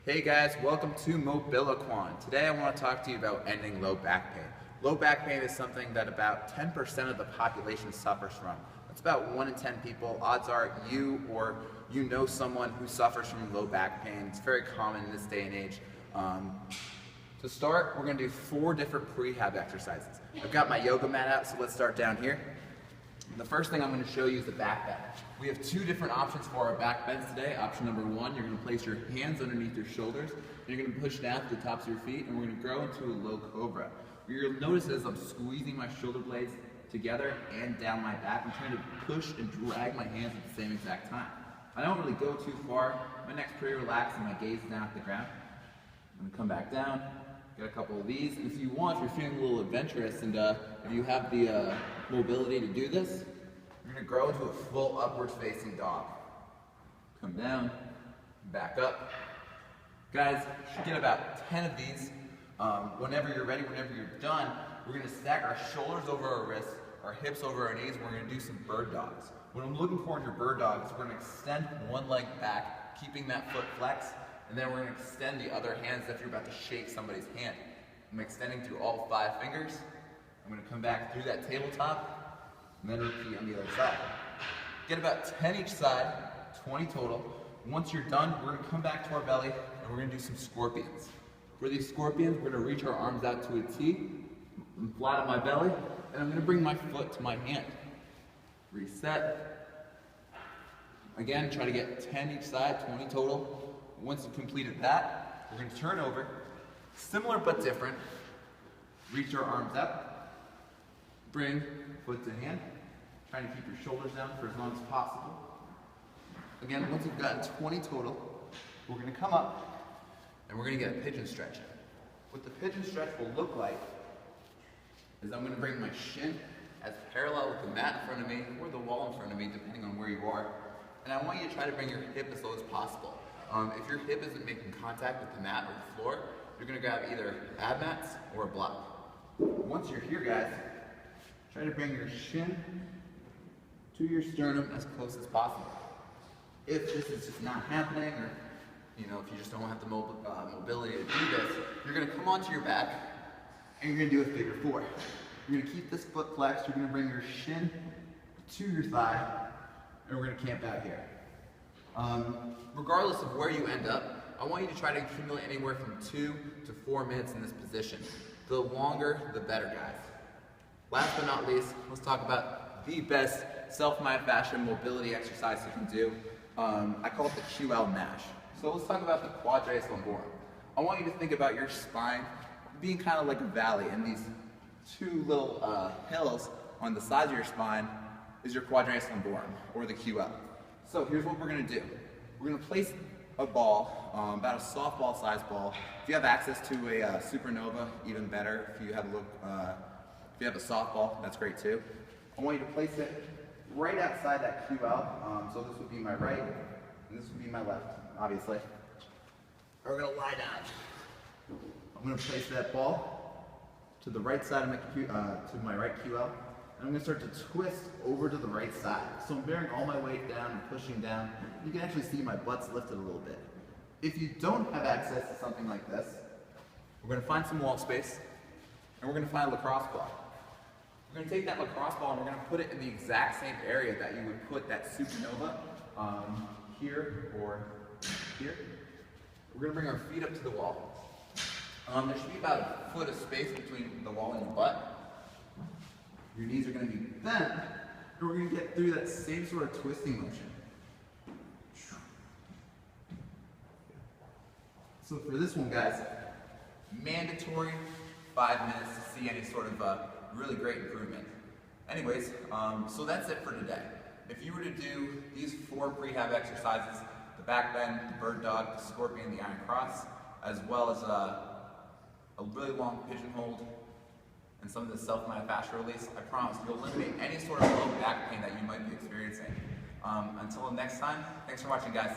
Hey guys, welcome to MobiliKwon. Today I want to talk to you about ending low back pain. Low back pain is something that about 10% of the population suffers from. That's about 1 in 10 people. Odds are you or you know someone who suffers from low back pain. It's very common in this day and age. To start, we're going to do 4 different prehab exercises. I've got my yoga mat out, so let's start down here. The first thing I'm going to show you is the back bend. We have 2 different options for our back bends today. Option number 1, you're going to place your hands underneath your shoulders, and you're going to push down to the tops of your feet, and we're going to grow into a low cobra. You'll notice as I'm squeezing my shoulder blades together and down my back, I'm trying to push and drag my hands at the same exact time. I don't really go too far. My neck's pretty relaxed and my gaze is down at the ground. I'm going to come back down, get a couple of these, and if you want, if you're feeling a little adventurous and if you have the mobility to do this, you're going to grow into a full upwards facing dog. Come down, back up. Guys, you should get about 10 of these. Whenever you're ready, whenever you're done, we're going to stack our shoulders over our wrists, our hips over our knees, and we're going to do some bird dogs. What I'm looking for in your bird dog is we're going to extend one leg back, keeping that foot flexed, and then we're going to extend the other hand as if you're about to shake somebody's hand. I'm extending through all 5 fingers. I'm going to come back through that tabletop, and then repeat on the other side. Get about 10 each side, 20 total. Once you're done, we're going to come back to our belly, and we're going to do some scorpions. For these scorpions, we're going to reach our arms out to a T, I'm flat on my belly, and I'm going to bring my foot to my hand. Reset. Again, try to get 10 each side, 20 total. Once you've completed that, we're going to turn over. Similar but different. Reach our arms up. Bring foot to hand. Trying to keep your shoulders down for as long as possible. Again, once you've gotten 20 total, we're going to come up and we're going to get a pigeon stretch. What the pigeon stretch will look like is I'm going to bring my shin as parallel with the mat in front of me or the wall in front of me, depending on where you are. And I want you to try to bring your hip as low as possible. If your hip isn't making contact with the mat or the floor, you're going to grab either ab mats or a block. Once you're here, guys, try to bring your shin to your sternum as close as possible. If this is just not happening, or if you just don't have the mobility to do this, you're going to come onto your back and you're going to do a figure 4. You're going to keep this foot flexed, you're going to bring your shin to your thigh, and we're going to camp out here. Regardless of where you end up, I want you to try to accumulate anywhere from 2 to 4 minutes in this position. The longer, the better, guys. Last but not least, let's talk about the best self-fashion mobility exercise you can do. I call it the QL Nash. So let's talk about the Quadratus Lumborum. I want you to think about your spine being kind of like a valley, and these 2 little hills on the sides of your spine is your Quadratus Lumborum, or the QL. So here's what we're going to do. We're going to place a ball, about a softball sized ball. If you have access to a Supernova, even better. If you have a softball, that's great too. I want you to place it right outside that QL. So this would be my right, and this would be my left, obviously. We're going to lie down. I'm going to place that ball to the right side of my right QL. And I'm going to start to twist over to the right side. So I'm bearing all my weight down and pushing down. You can actually see my butt's lifted a little bit. If you don't have access to something like this, we're going to find some wall space, and we're going to find a lacrosse ball. We're going to take that lacrosse ball and we're going to put it in the exact same area that you would put that Supernova, here or here. We're going to bring our feet up to the wall. There should be about a foot of space between the wall and your butt. Your knees are going to be bent, and we're going to get through that same sort of twisting motion. So for this one, guys, mandatory 5 minutes to see any sort of really great improvement. Anyways, so that's it for today. If you were to do these 4 prehab exercises, the back bend, the bird dog, the scorpion, the iron cross, as well as a really long pigeon hold, and some of the self-fascial release, I promise you'll eliminate any sort of low back pain that you might be experiencing. Until next time, thanks for watching, guys.